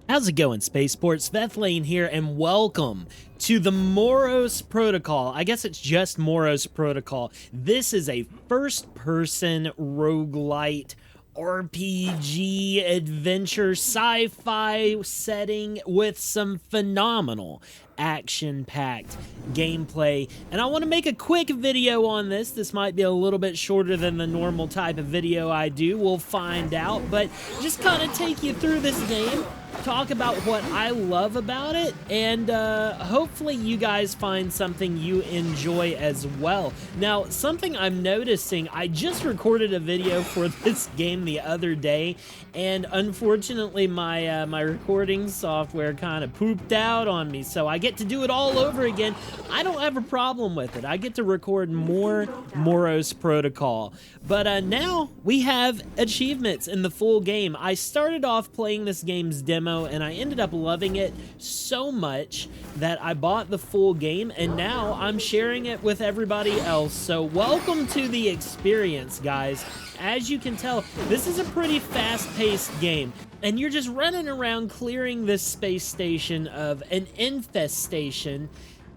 How's it going, Spaceports? Vethlane here, and welcome to the Moros Protocol. I guess it's just Moros Protocol. This is a first-person roguelite RPG adventure sci-fi setting with some phenomenal action-packed gameplay, and I want to make a quick video on this. This might be a little bit shorter than the normal type of video I do. We'll find out, but just kind of take you through this game, talk about what I love about it, and hopefully you guys find something you enjoy as well. Now, something I'm noticing, I just recorded a video for this game the other day, and unfortunately my my recording software kind of pooped out on me, so I get to do it all over again. I don't have a problem with it. I get to record more Moros Protocol. But now we have achievements in the full game. I started off playing this game's demo, and I ended up loving it so much that I bought the full game, and now I'm sharing it with everybody else. So welcome to the experience, guys. As you can tell, this is a pretty fast-paced game, and you're just running around clearing this space station of an infestation.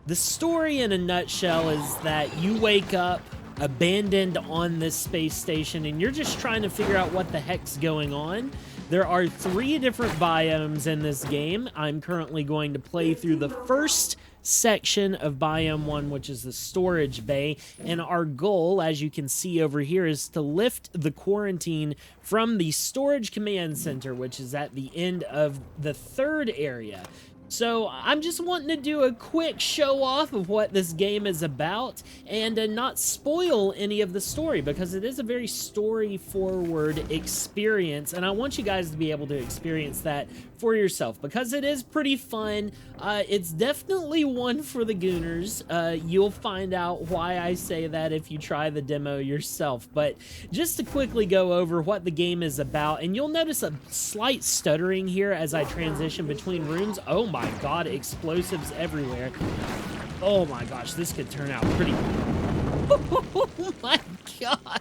The story in a nutshell is that you wake up abandoned on this space station, and you're just trying to figure out what the heck's going on. There are 3 different biomes in this game. I'm currently going to play through the first section of biome 1, which is the storage bay, and our goal, as you can see over here, is to lift the quarantine from the storage command center, which is at the end of the 3rd area. So I'm just wanting to do a quick show off of what this game is about and not spoil any of the story, because it is a very story forward experience, and I want you guys to be able to experience that for yourself because it is pretty fun. It's definitely one for the gooners. You'll find out why I say that if you try the demo yourself, but just to quickly go over what the game is about, and you'll notice a slight stuttering here as I transition between rooms. Oh my god, explosives everywhere. Oh my gosh, this could turn out pretty... Oh my god.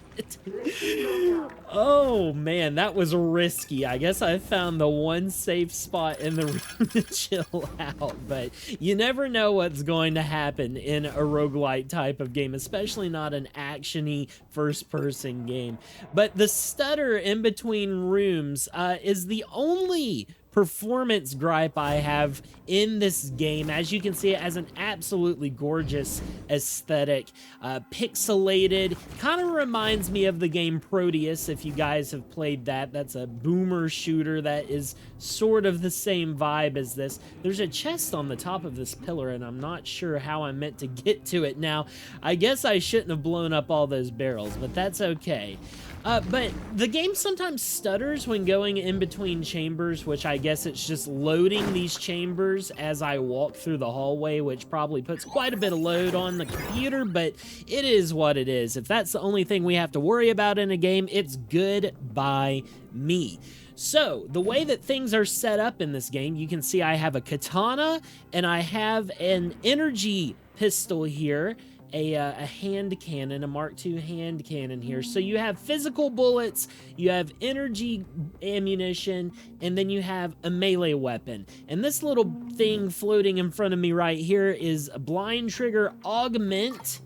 Oh man, that was risky. I guess I found the one safe spot in the room to chill out, but you never know what's going to happen in a roguelite type of game, especially not an action-y first-person game. But the stutter in between rooms is the only performance gripe I have in this game. As you can see, it has an absolutely gorgeous aesthetic, pixelated, kind of reminds me of the game Proteus, if you guys have played that. That's a boomer shooter that is sort of the same vibe as this. There's a chest on the top of this pillar, and I'm not sure how I'm meant to get to it now. I guess I shouldn't have blown up all those barrels, but that's okay. But the game sometimes stutters when going in between chambers, which I guess it's just loading these chambers as I walk through the hallway, which probably puts quite a bit of load on the computer, but it is what it is. If that's the only thing we have to worry about in a game, it's good by me. So, the way that things are set up in this game, you can see I have a katana, and I have an energy pistol here, a hand cannon, a Mark II hand cannon here. So you have physical bullets, you have energy ammunition, and then you have a melee weapon. And this little thing floating in front of me right here is a blind trigger augment.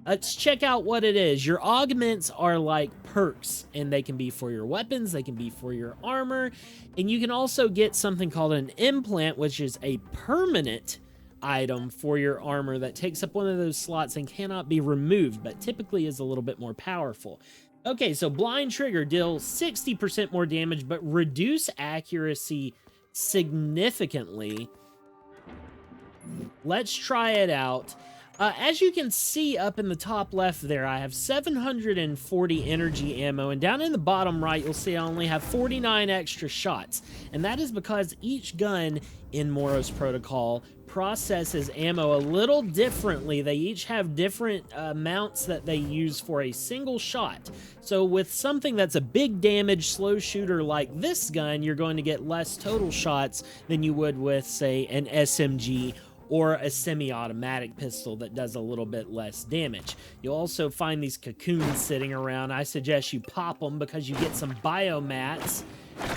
Let's check out what it is. Your augments are like perks, and they can be for your weapons, they can be for your armor, and you can also get something called an implant, which is a permanent item for your armor that takes up one of those slots and cannot be removed, but typically is a little bit more powerful. Okay, so blind trigger deals 60% more damage, but reduce accuracy significantly. Let's try it out. As you can see up in the top left there, I have 740 energy ammo, and down in the bottom right, you'll see I only have 49 extra shots, and that is because each gun in Moros Protocol processes ammo a little differently. They each have different amounts that they use for a single shot. So with something that's a big damage slow shooter like this gun, you're going to get less total shots than you would with, say, an SMG or a semi-automatic pistol that does a little bit less damage. You'll also find these cocoons sitting around. I suggest you pop them because you get some biomats.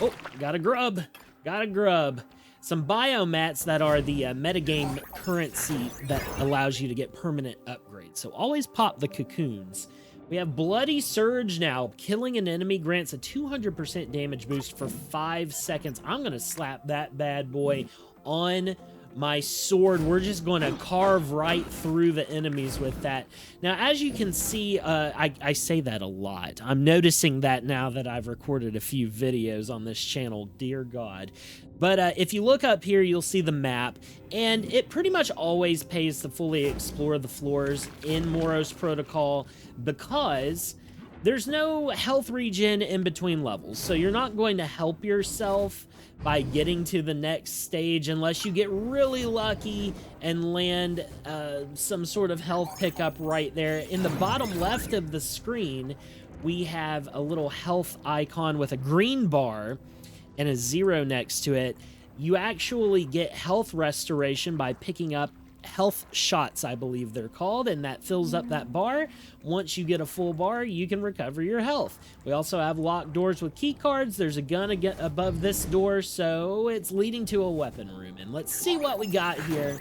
Oh, got a grub. Gotta grub. Some biomats that are the metagame currency that allows you to get permanent upgrades. So always pop the cocoons. We have Bloody Surge now. Killing an enemy grants a 200% damage boost for 5 seconds. I'm going to slap that bad boy on my sword. We're just going to carve right through the enemies with that. Now, as you can see, I say that a lot. I'm noticing that now that I've recorded a few videos on this channel. Dear God. But if you look up here, you'll see the map, and it pretty much always pays to fully explore the floors in Moros Protocol because there's no health regen in between levels. So you're not going to help yourself by getting to the next stage unless you get really lucky and land some sort of health pickup right there. In the bottom left of the screen, we have a little health icon with a green bar and a 0 next to it. You actually get health restoration by picking up health shots, I believe they're called, and that fills up that bar. Once you get a full bar, you can recover your health. We also have locked doors with key cards. There's a gun above this door, so it's leading to a weapon room. And let's see what we got here.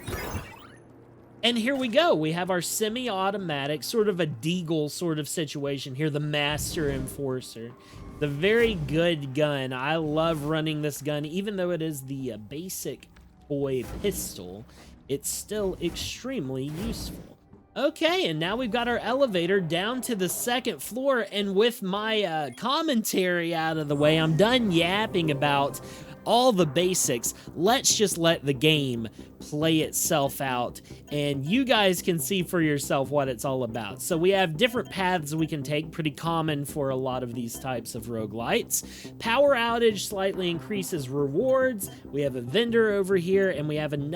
And here we go. We have our semi-automatic, sort of a deagle sort of situation here, the Master Enforcer. The very good gun. I love running this gun, even though it is the basic boy pistol. It's still extremely useful. Okay, and now we've got our elevator down to the 2nd floor, and with my commentary out of the way, I'm done yapping about all the basics. Let's just let the game play itself out, and you guys can see for yourself what it's all about. So we have different paths we can take, pretty common for a lot of these types of roguelites. Power outage slightly increases rewards. We have a vendor over here, and we have an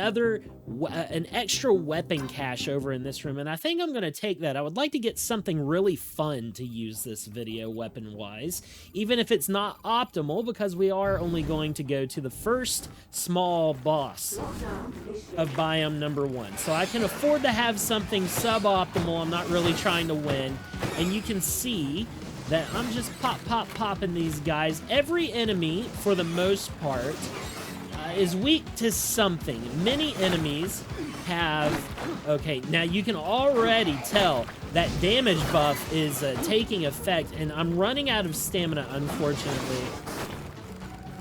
extra weapon cache over in this room, and I think I'm going to take that. I would like to get something really fun to use this video weapon-wise, even if it's not optimal, because we are only going to go to the first small boss of biome number 1. So I can afford to have something suboptimal. I'm not really trying to win. And you can see that I'm just popping these guys. Every enemy, for the most part, is weak to something. Many enemies have... Okay, now you can already tell that damage buff is taking effect, and I'm running out of stamina, unfortunately.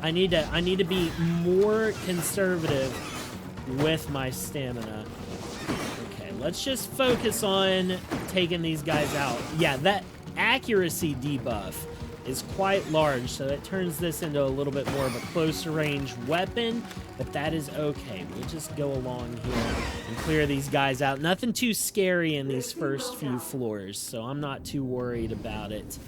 I need to be more conservative with my stamina. Okay, let's just focus on taking these guys out. Yeah, that accuracy debuff is quite large, so it turns this into a little bit more of a closer range weapon, but that is okay. We'll just go along here and clear these guys out. Nothing too scary in these first few floors, so I'm not too worried about it.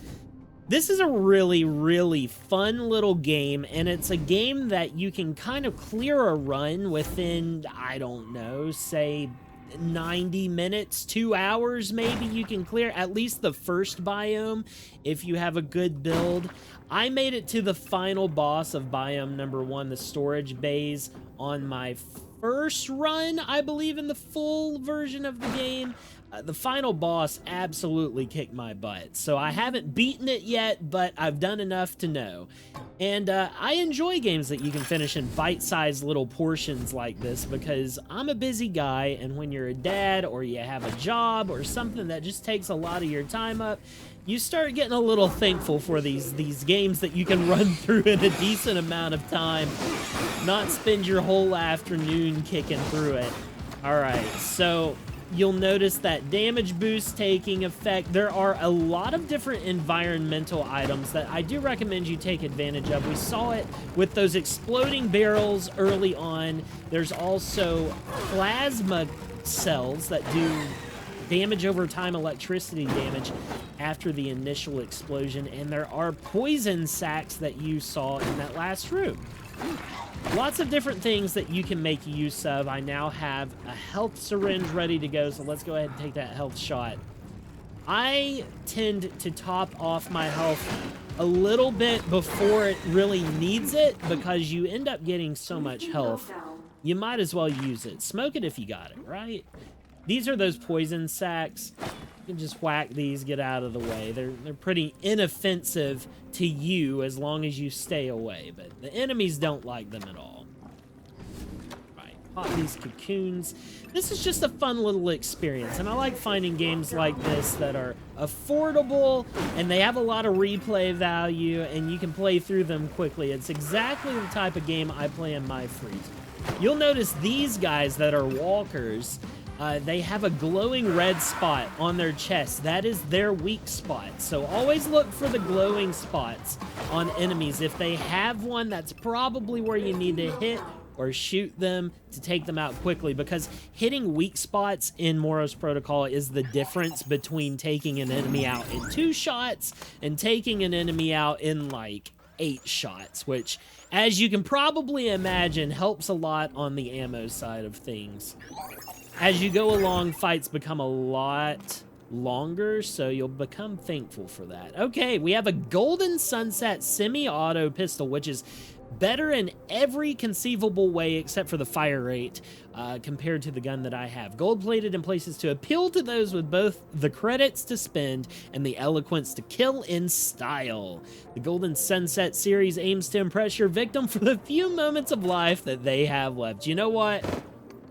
This is a really, really fun little game, and it's a game that you can kind of clear a run within, I don't know, say 90 minutes, 2 hours maybe. You can clear at least the first biome if you have a good build. I made it to the final boss of biome number 1, the storage bays, on my first run, I believe, in the full version of the game. The final boss absolutely kicked my butt, so I haven't beaten it yet, but I've done enough to know. And I enjoy games that you can finish in bite-sized little portions like this, because I'm a busy guy, and when you're a dad or you have a job or something that just takes a lot of your time up, you start getting a little thankful for these games that you can run through in a decent amount of time, not spend your whole afternoon kicking through it. Alright, so you'll notice that damage boost taking effect. There are a lot of different environmental items that I do recommend you take advantage of. We saw it with those exploding barrels early on. There's also plasma cells that do damage over time, electricity damage after the initial explosion, and there are poison sacks that you saw in that last room. Lots of different things that you can make use of. I now have a health syringe ready to go, so let's go ahead and take that health shot. I tend to top off my health a little bit before it really needs it, because you end up getting so much health. You might as well use it. Smoke it if you got it, right? These are those poison sacks. can just whack these, get out of the way. They're pretty inoffensive to you as long as you stay away, but the enemies don't like them at all. Right, pop these cocoons. This is just a fun little experience, and I like finding games like this that are affordable, and they have a lot of replay value, and you can play through them quickly. It's exactly the type of game I play in my free time. You'll notice these guys that are walkers, they have a glowing red spot on their chest. That is their weak spot. So always look for the glowing spots on enemies. If they have one, that's probably where you need to hit or shoot them to take them out quickly, because hitting weak spots in Moros Protocol is the difference between taking an enemy out in 2 shots and taking an enemy out in like 8 shots, which, as you can probably imagine, helps a lot on the ammo side of things. As you go along, fights become a lot longer, so you'll become thankful for that. Okay, we have a Golden Sunset semi-auto pistol, which is better in every conceivable way except for the fire rate compared to the gun that I have. Gold-plated in places to appeal to those with both the credits to spend and the eloquence to kill in style. The Golden Sunset series aims to impress your victim for the few moments of life that they have left. You know what?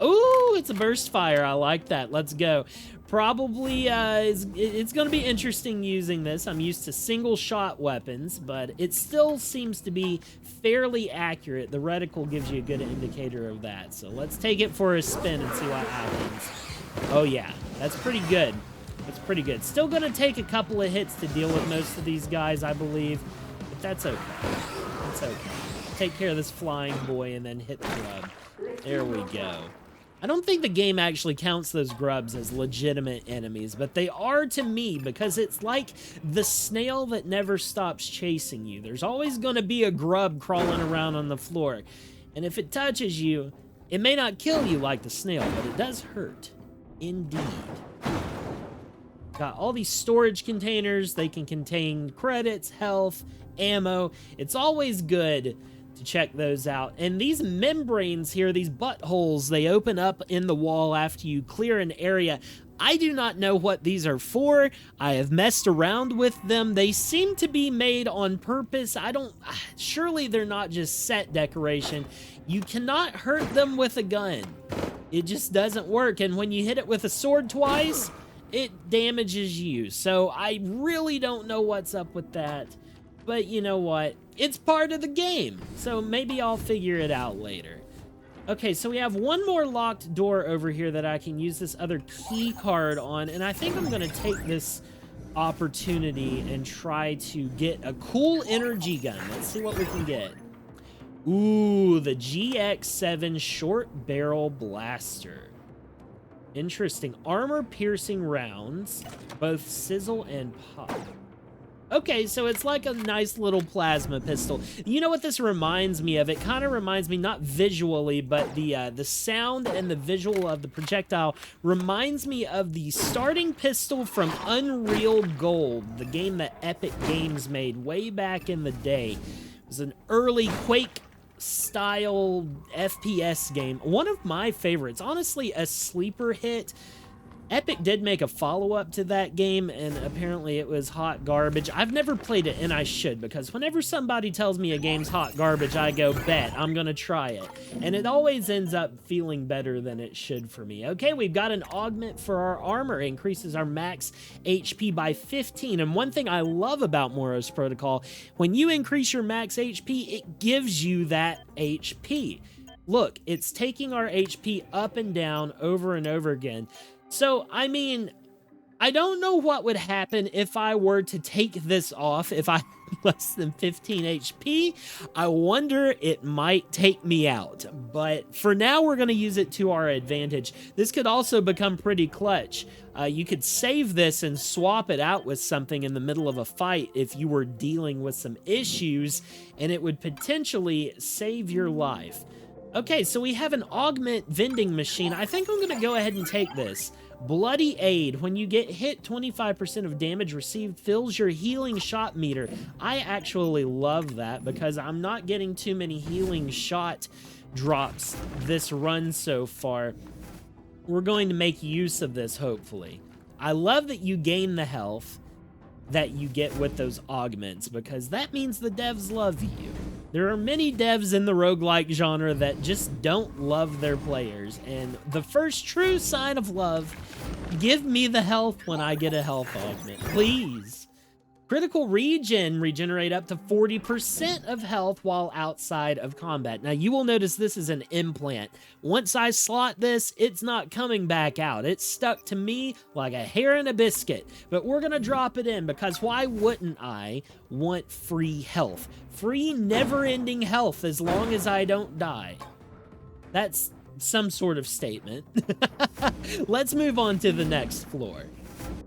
Ooh, it's a burst fire. I like that. Let's go. Probably, it's going to be interesting using this. I'm used to single-shot weapons, but it still seems to be fairly accurate. The reticle gives you a good indicator of that. So let's take it for a spin and see what happens. Oh, yeah. That's pretty good. That's pretty good. Still going to take a couple of hits to deal with most of these guys, I believe. But that's okay. That's okay. Take care of this flying boy and then hit the grub. There we go. I don't think the game actually counts those grubs as legitimate enemies, but they are to me, because it's like the snail that never stops chasing you. There's always going to be a grub crawling around on the floor, and if it touches you, it may not kill you like the snail, but it does hurt. Indeed. Got all these storage containers. They can contain credits, health, ammo. It's always good to check those out. And these membranes here, these buttholes, they open up in the wall after you clear an area. I do not know what these are for. I have messed around with them. They seem to be made on purpose. Surely they're not just set decoration. You cannot hurt them with a gun. It just doesn't work. And when you hit it with a sword twice, it damages you. So I really don't know what's up with that. But you know what? It's part of the game, so maybe I'll figure it out later. Okay, so we have one more locked door over here that I can use this other key card on, and I think I'm going to take this opportunity and try to get a cool energy gun. Let's see what we can get. Ooh, the GX7 short barrel blaster. Interesting. Armor-piercing rounds, both sizzle and pop. Okay, so it's like a nice little plasma pistol. You know what this reminds me of? It kind of reminds me, not visually, but the sound and the visual of the projectile reminds me of the starting pistol from Unreal Gold, the game that Epic Games made way back in the day. It was an early Quake-style FPS game. One of my favorites. Honestly, a sleeper hit. Epic did make a follow-up to that game, and apparently it was hot garbage. I've never played it, and I should, because whenever somebody tells me a game's hot garbage, I go, bet, I'm gonna try it. And it always ends up feeling better than it should for me. Okay, we've got an augment for our armor. It increases our max HP by 15. And one thing I love about Moros Protocol, when you increase your max HP, it gives you that HP. Look, it's taking our HP up and down over and over again. So, I mean, I don't know what would happen if I were to take this off if I had less than 15 HP. I wonder it might take me out. But for now, we're going to use it to our advantage. This could also become pretty clutch. You could save this and swap it out with something in the middle of a fight if you were dealing with some issues, and it would potentially save your life. Okay, so we have an augment vending machine. I think I'm going to go ahead and take this. Bloody Aid. When you get hit, 25% of damage received fills your healing shot meter. I actually love that because I'm not getting too many healing shot drops this run so far. We're going to make use of this, hopefully. I love that you gain the health that you get with those augments, because that means the devs love you. There are many devs in the roguelike genre that just don't love their players, and the first true sign of love, give me the health when I get a health augment, please. Critical regen, regenerate up to 40% of health while outside of combat. Now, you will notice this is an implant. Once I slot this, it's not coming back out. It's stuck to me like a hair in a biscuit. But we're going to drop it in, because why wouldn't I want free health? Free, never-ending health as long as I don't die. That's some sort of statement. Let's move on to the next floor.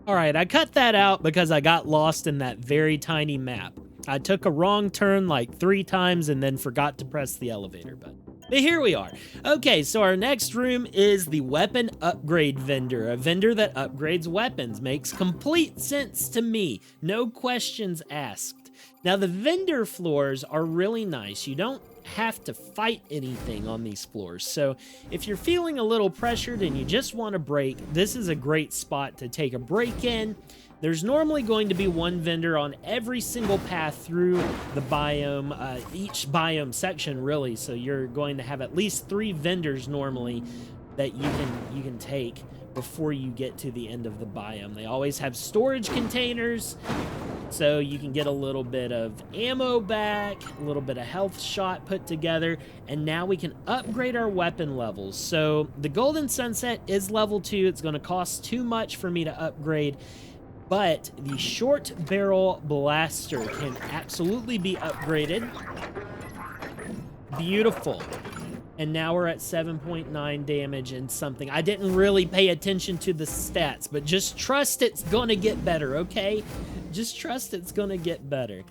All right, I cut that out because I got lost in that very tiny map. I took a wrong turn like 3 times and then forgot to press the elevator button. But here we are. Okay, so our next room is the weapon upgrade vendor. A vendor that upgrades weapons. Makes complete sense to me. No questions asked. Now, the vendor floors are really nice. You don't have to fight anything on these floors. So if you're feeling a little pressured and you just want a break, this is a great spot to take a break in. There's normally going to be one vendor on every single path through the biome, each biome section really. So you're going to have at least 3 vendors normally that you can take before you get to the end of the biome. They always have storage containers, so you can get a little bit of ammo back, a little bit of health shot put together, and now we can upgrade our weapon levels. So the Golden Sunset is level 2. It's going to cost too much for me to upgrade, but the short barrel blaster can absolutely be upgraded. Beautiful. And now we're at 7.9 damage and something. I didn't really pay attention to the stats, but just trust it's gonna get better, okay? Just trust it's gonna get better.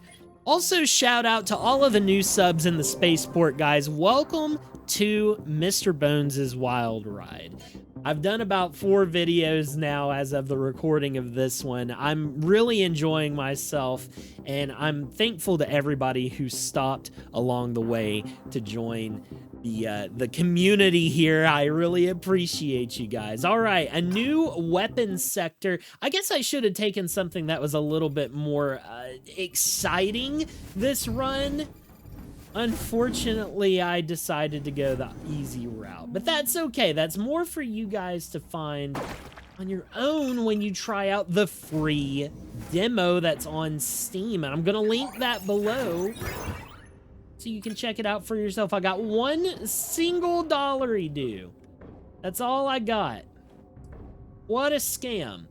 Also, shout out to all of the new subs in the spaceport, guys. Welcome to Mr. Bones' Wild Ride. I've done about 4 videos now as of the recording of this one. I'm really enjoying myself, and I'm thankful to everybody who stopped along the way to join the community here. I really appreciate you guys. All right, a new weapons sector. I guess I should have taken something that was a little bit more exciting this run. Unfortunately, I decided to go the easy route, but that's okay. That's more for you guys to find on your own when you try out the free demo that's on Steam, and I'm gonna link that below so you can check it out for yourself. I got $1 single due. That's all I got. What a scam.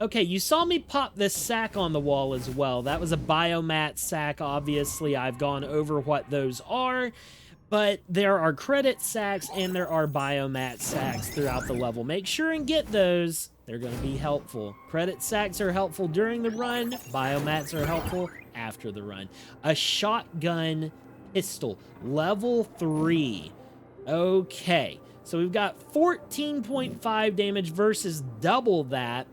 Okay, you saw me pop this sack on the wall as well. That was a biomat sack. Obviously, I've gone over what those are, but there are credit sacks and there are biomat sacks throughout the level. Make sure and get those. They're going to be helpful. Credit sacks are helpful during the run. Biomats are helpful after the run. A shotgun pistol, level 3. Okay, so we've got 14.5 damage versus double that.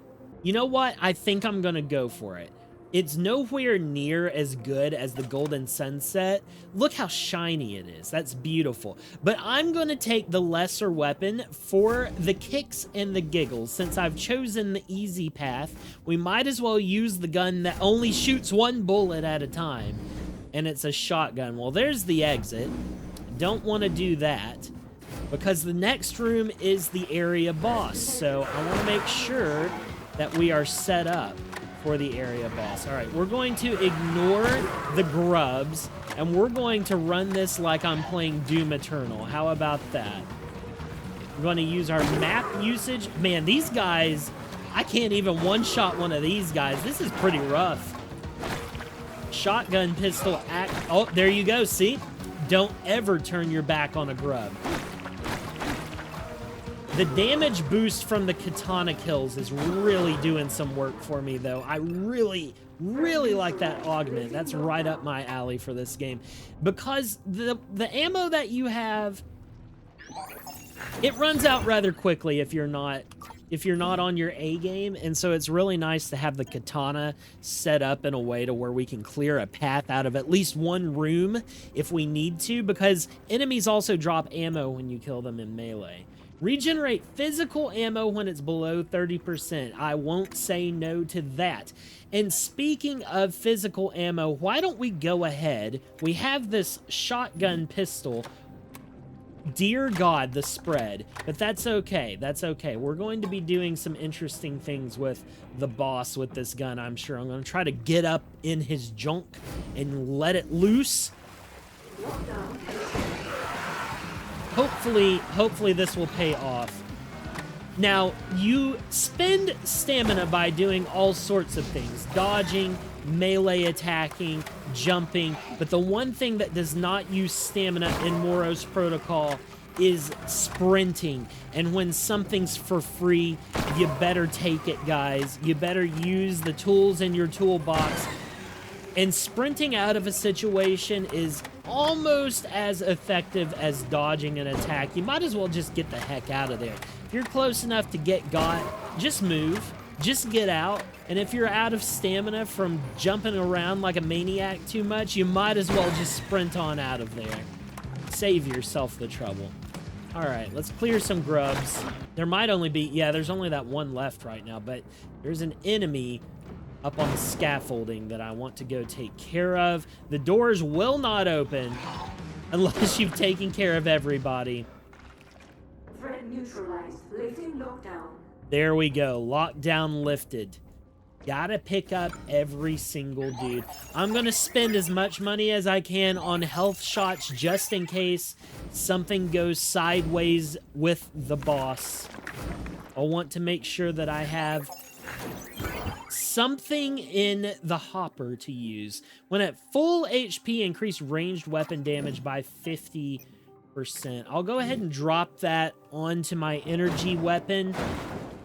You know what? I think I'm gonna go for it. It's nowhere near as good as the Golden Sunset. Look how shiny it is. That's beautiful. But I'm gonna take the lesser weapon for the kicks and the giggles. Since I've chosen the easy path, we might as well use the gun that only shoots 1 bullet at a time. And it's a shotgun. Well, there's the exit. Don't want to do that, because the next room is the area boss. So I want to make sure that we are set up for the area boss. All right, we're going to ignore the grubs, and we're going to run this like I'm playing Doom Eternal. How about that? We're going to use our map usage. Man, these guys, I can't even one-shot one of these guys. This is pretty rough. Shotgun pistol act. Oh, there you go. See? Don't ever turn your back on a grub. The damage boost from the katana kills is really doing some work for me, though. I really like that augment. That's right up my alley for this game, because the ammo that you have, it runs out rather quickly if you're not on your A game, and so it's really nice to have the katana set up in a way to where we can clear a path out of at least one room if we need to, because enemies also drop ammo when you kill them in melee. Regenerate physical ammo when it's below 30%. I won't say no to that. And speaking of physical ammo, why don't we go ahead? We have this shotgun pistol. Dear God, the spread. But that's okay. That's okay. We're going to be doing some interesting things with the boss with this gun, I'm sure. I'm going to try to get up in his junk and let it loose. Hopefully this will pay off. Now, you spend stamina by doing all sorts of things. Dodging, melee attacking, jumping. But the one thing that does not use stamina in Moros Protocol is sprinting. And when something's for free, you better take it, guys. You better use the tools in your toolbox. And sprinting out of a situation is almost as effective as dodging an attack. You might as well just get the heck out of there. If you're close enough to get got, just move. Just get out. And if you're out of stamina from jumping around like a maniac too much, you might as well just sprint on out of there. Save yourself the trouble. All right, let's clear some grubs. There might only be, yeah, there's only that one left right now, but there's an enemy up on the scaffolding that I want to go take care of. The doors will not open unless you've taken care of everybody. Threat neutralized. Lifting lockdown. There we go. Lockdown lifted. Gotta pick up every single dude. I'm gonna spend as much money as I can on health shots just in case something goes sideways with the boss. I want to make sure that I have something in the hopper to use. When at full HP, increase ranged weapon damage by 50%. I'll go ahead and drop that onto my energy weapon.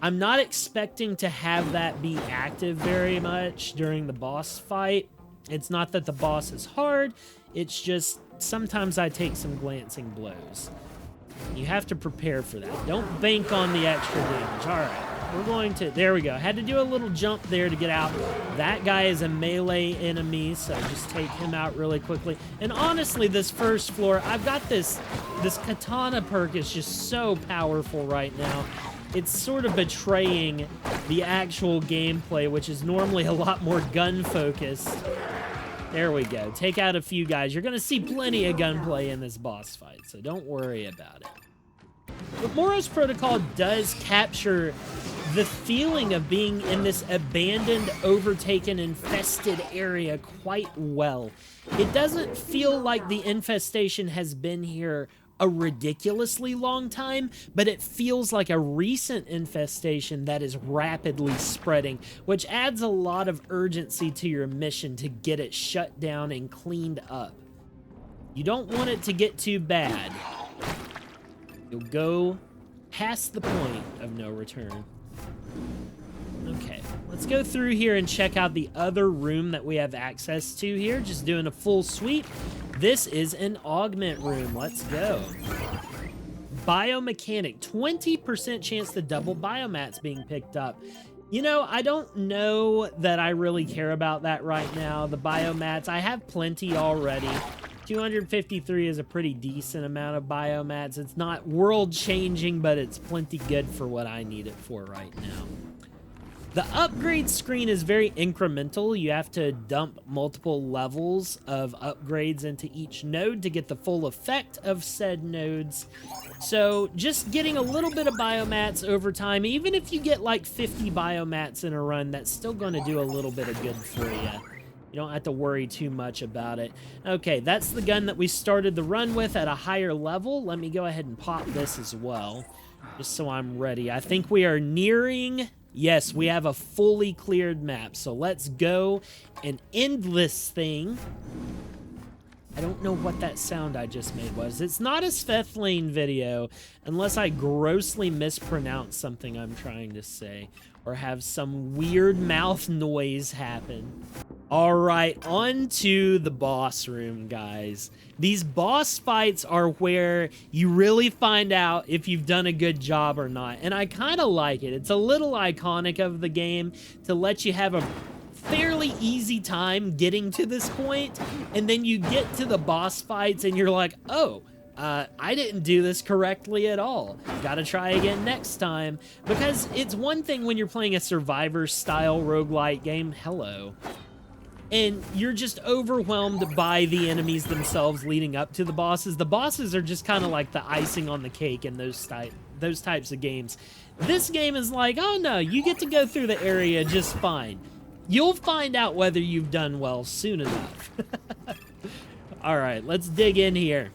I'm not expecting to have that be active very much during the boss fight. It's not that the boss is hard, it's just sometimes I take some glancing blows. You have to prepare for that. Don't bank on the extra damage. All right. We're going to, there we go. Had to do a little jump there to get out. That guy is a melee enemy, so just take him out really quickly. And honestly, this first floor, I've got this katana perk is just so powerful right now. It's sort of betraying the actual gameplay, which is normally a lot more gun-focused. There we go. Take out a few guys. You're going to see plenty of gunplay in this boss fight, so don't worry about it. But Moros Protocol does capture the feeling of being in this abandoned, overtaken, infested area quite well. It doesn't feel like the infestation has been here a ridiculously long time, but it feels like a recent infestation that is rapidly spreading, which adds a lot of urgency to your mission to get it shut down and cleaned up. You don't want it to get too bad. You'll go past the point of no return. Okay, let's go through here and check out the other room that we have access to here. Just doing a full sweep. This is an augment room. Let's go. Biomechanic. 20% chance to double biomats being picked up. You know, I don't know that I really care about that right now. The biomats, I have plenty already. 253 is a pretty decent amount of biomats. It's not world-changing, but it's plenty good for what I need it for right now. The upgrade screen is very incremental. You have to dump multiple levels of upgrades into each node to get the full effect of said nodes. So just getting a little bit of biomats over time, even if you get like 50 biomats in a run, that's still going to do a little bit of good for you. You don't have to worry too much about it. Okay, that's the gun that we started the run with at a higher level. Let me go ahead and pop this as well, just so I'm ready. I think we are nearing... Yes, we have a fully cleared map, so let's go and end this thing. I don't know what that sound I just made was. It's not a Svethlane video, unless I grossly mispronounce something I'm trying to say, or have some weird mouth noise happen. All right, on to the boss room, guys. These boss fights are where you really find out if you've done a good job or not, and I kind of like it. It's a little iconic of the game to let you have a fairly easy time getting to this point, and then you get to the boss fights and you're like, oh, I didn't do this correctly at all. Gotta try again next time. Because it's one thing when you're playing a survivor-style roguelite game. Hello. And you're just overwhelmed by the enemies themselves leading up to the bosses. The bosses are just kind of like the icing on the cake in those types of games. This game is like, oh no, you get to go through the area just fine. You'll find out whether you've done well soon enough. All right, let's dig in here.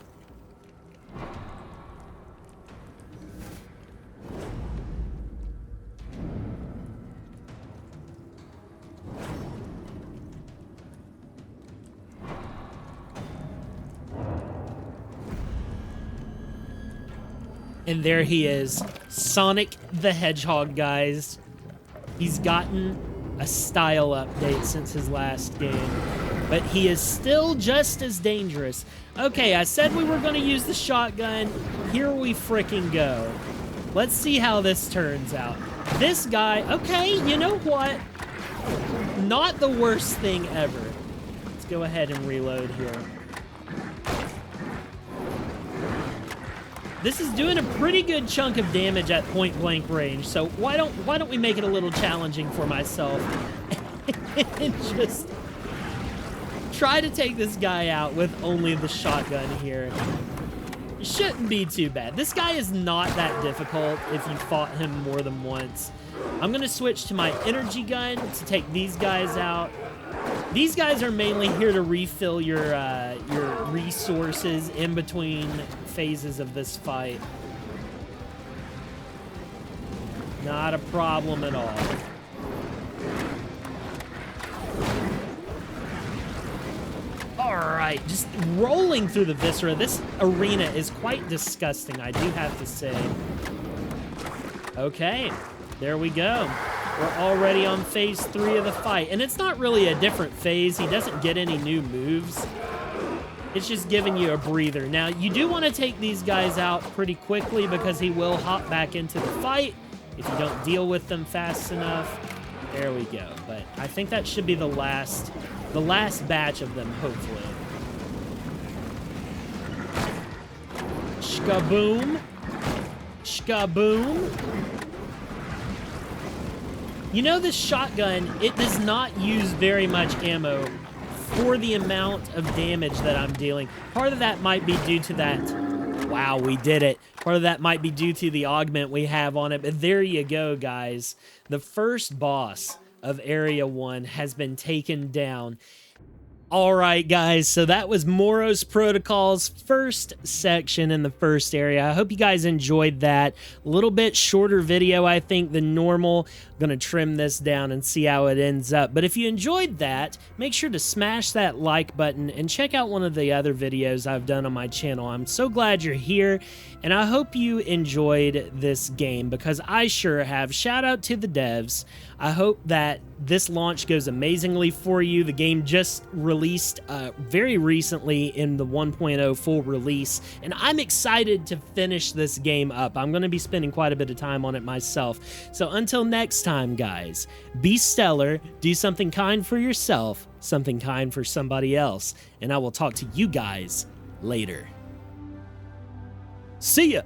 And there he is, Sonic the Hedgehog, guys. He's gotten a style update since his last game, but he is still just as dangerous. Okay, I said we were going to use the shotgun. Here we frickin' go. Let's see how this turns out. This guy, okay, you know what? Not the worst thing ever. Let's go ahead and reload here. This is doing a pretty good chunk of damage at point blank range, so why don't we make it a little challenging for myself and just try to take this guy out with only the shotgun here. It shouldn't be too bad. This guy is not that difficult if you fought him more than once. I'm gonna switch to my energy gun to take these guys out. These guys are mainly here to refill your resources in between phases of this fight. Not a problem at all. Alright, just rolling through the viscera. This arena is quite disgusting, I do have to say. Okay, there we go. We're already on phase 3 of the fight. And it's not really a different phase. He doesn't get any new moves. It's just giving you a breather. Now, you do want to take these guys out pretty quickly because he will hop back into the fight if you don't deal with them fast enough. There we go. But I think that should be the last batch of them, hopefully. Shkaboom. Shkaboom. You know, this shotgun, it does not use very much ammo for the amount of damage that I'm dealing. Part of that might be due to that. Wow, we did it. Part of that might be due to the augment we have on it. But there you go, guys. The first boss of Area 1 has been taken down. All right, guys, so that was Moros Protocol's first section in the first area. I hope you guys enjoyed that. A little bit shorter video, I think, than normal. I'm going to trim this down and see how it ends up. But if you enjoyed that, make sure to smash that like button and check out one of the other videos I've done on my channel. I'm so glad you're here, and I hope you enjoyed this game because I sure have. Shout out to the devs. I hope that this launch goes amazingly for you. The game just released very recently in the 1.0 full release, and I'm excited to finish this game up. I'm going to be spending quite a bit of time on it myself. So until next time, guys, be stellar, do something kind for yourself, something kind for somebody else, and I will talk to you guys later. See ya!